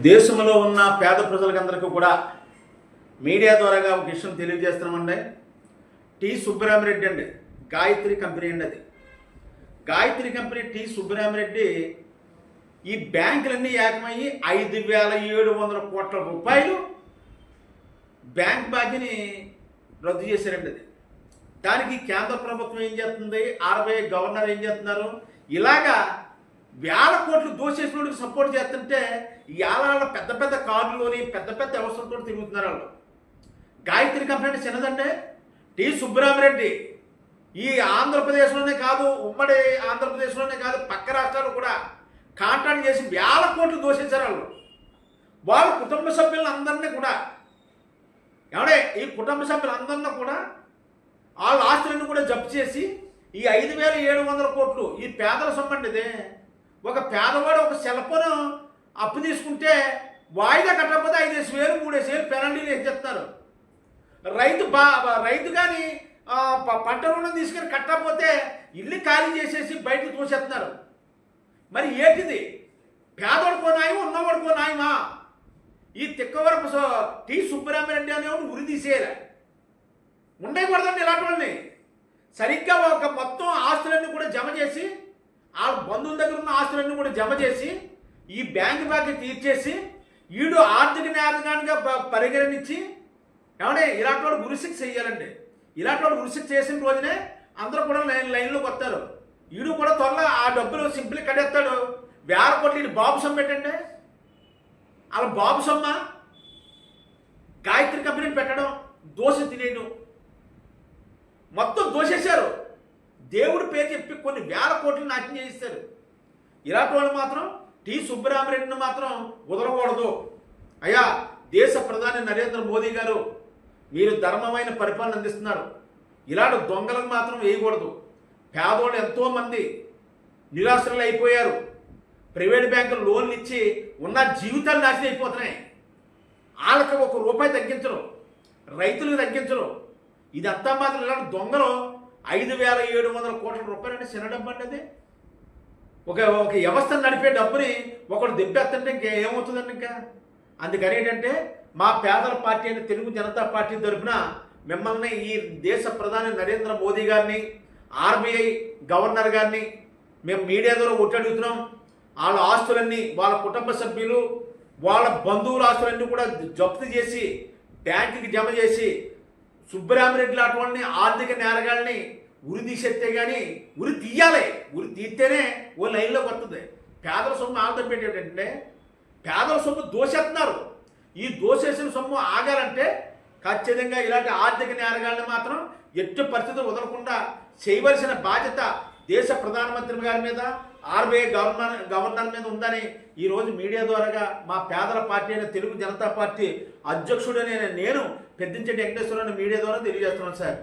దేశంలో ఉన్న పేద ప్రజలకందరికీ కూడా మీడియా ద్వారాగా ఒక విషయం తెలియజేస్తున్నామండి. టి సుబ్బరామిరెడ్డి అండి, గాయత్రి కంపెనీ అండి. అది గాయత్రి కంపెనీ టి సుబ్బరామిరెడ్డి ఈ బ్యాంకులన్నీ ఏకమయ్యి 5,700 కోట్ల రూపాయలు బ్యాంక్ బాకీని రద్దు చేశారండి. అది దానికి కేంద్ర ప్రభుత్వం ఏం చేస్తుంది, ఆర్బీఐ గవర్నర్ ఏం చేస్తున్నారు, ఇలాగా వేల కోట్లు దోచేసినోడికి సపోర్ట్ చేస్తుంటే ఇవాళ పెద్ద పెద్ద కార్డులోని పెద్ద పెద్ద అవసరంతో తిరుగుతున్నారు వాళ్ళు. గాయత్రి కంపెనీ చిన్నదంటే టి సుబ్బరామిరెడ్డి ఈ ఆంధ్రప్రదేశ్లోనే కాదు, ఉమ్మడి ఆంధ్రప్రదేశ్లోనే కాదు, పక్క రాష్ట్రాలు కూడా కాంట్రాక్ట్ చేసి వేల కోట్లు దోషించారు వాళ్ళు. వాళ్ళ కుటుంబ సభ్యులందరినీ కూడా ఈ కుటుంబ సభ్యులందరినీ కూడా వాళ్ళ ఆస్తులన్నీ కూడా జప్తు చేసి ఈ 5,700 కోట్లు ఈ పేదల సొమ్మండిదే. ఒక పేదవాడు ఒక సెల్ ఫోన్ అప్పు తీసుకుంటే వాయిదా కట్టకపోతే 5,000 3,000 పెనాల్టీలు వేసేస్తున్నారు. రైతు కానీ పంట రుణం తీసుకొని కట్టకపోతే ఇల్లు ఖాళీ చేసేసి బయటకు తోసేస్తున్నారు. మరి ఏంటిది? పేదవాడుకో న్యాయం, ఉన్నవాడుకో న్యాయమా? ఈ తిక్కవరపు టి సుబ్బరామిరెడ్డి అనేవాడు ఉరి తీసేయాలి, ఉండకూడదండి ఇలాంటి వాళ్ళని. సరిగ్గా ఒక మొత్తం ఆస్తులన్నీ కూడా జమ చేసి వాళ్ళ బంధువుల దగ్గర ఉన్న ఆస్తులన్నీ కూడా జమ చేసి ఈ బ్యాంకు బాకీ తీర్చేసి వీడు ఆర్థిక నేరగానిగా పరిగణించి ఇలాంటి వాడు ఉరిశిక్ష చేయాలండి. ఇలాంటి వాడు ఉరిశిక్ష చేసిన రోజునే అందరూ కూడా లైన్లోకి వస్తారు. వీడు కూడా త్వరలో ఆ డబ్బులు సింపుల్ కట్టేస్తాడు. వేల కోట్లు బాబు సొమ్ము పెట్టండి. వాళ్ళ బాబు సొమ్మ గాయత్రి కంపెనీని పెట్టడం, దోశ తినేయడం, మొత్తం దోషేశారు. దేవుడి పేరు చెప్పి కొన్ని వేల కోట్లు నాశనం చేయిస్తారు. ఇలాంటి వాళ్ళు మాత్రం టి సుబ్బరామిరెడ్డిని మాత్రం వదలకూడదు. అయ్యా, దేశ ప్రధాని నరేంద్ర మోదీ గారు, మీరు ధర్మమైన పరిపాలన అందిస్తున్నారు. ఇలాంటి దొంగలకు మాత్రం వేయకూడదు. పేదోళ్ళు ఎంతోమంది నిరాశ్రలు అయిపోయారు. ప్రైవేట్ బ్యాంకులు లోన్లు ఇచ్చి ఉన్న జీవితాలు నాశనం అయిపోతున్నాయి. వాళ్ళకి 1 రూపాయి తగ్గించరు, రైతులకు తగ్గించరు. ఇదంతా మాత్రం ఇలాంటి దొంగలు 5,700 కోట్ల రూపాయలు అంటే చిన్న డబ్బు అండి. అది ఒక వ్యవస్థను నడిపే డబ్బుని ఒకడు దెబ్బేస్తుంటే ఇంకేమవుతుందండి ఇంకా. అందుకని ఏంటంటే మా పేదల పార్టీ అయిన తెలుగు జనతా పార్టీ తరఫున మిమ్మల్ని ఈ దేశ ప్రధాని నరేంద్ర మోదీ గారిని, ఆర్బీఐ గవర్నర్ గారిని మేము మీడియా ద్వారా ఒట్టడుగుతున్నాం. వాళ్ళ ఆస్తులన్నీ, వాళ్ళ కుటుంబ సభ్యులు, వాళ్ళ బంధువుల ఆస్తులన్నీ కూడా జప్తు చేసి బ్యాంకుకి జమ చేసి సుబ్బరామిరెడ్డి లాంటి వాళ్ళని, ఆర్థిక నేరగాళ్ళని ఉరి తీసేస్తే కానీ ఉరి తీయాలి. ఉరి తీస్తేనే ఓ లైన్లోకి వస్తుంది. పేదల సొమ్ము ఆదాయం పెట్టేటంటే పేదల సొమ్ము దోసేస్తున్నారు. ఈ దోసేసిన సొమ్ము ఆగాలంటే ఖచ్చితంగా ఇలాంటి ఆర్థిక నేరగాళ్ళని మాత్రం ఎట్టి పరిస్థితులు వదలకుండా చేయవలసిన బాధ్యత దేశ ప్రధానమంత్రి గారి మీద, ఆర్బీఐ గవర్నర్ మీద ఉందని ఈరోజు మీడియా ద్వారాగా మా పేదల పార్టీ అయిన తెలుగు జనతా పార్టీ అధ్యక్షుడైన నేను పెద్దించెట్టి వెంకటేశ్వరరావు మీడియా ద్వారా తెలియజేస్తున్నాను సార్.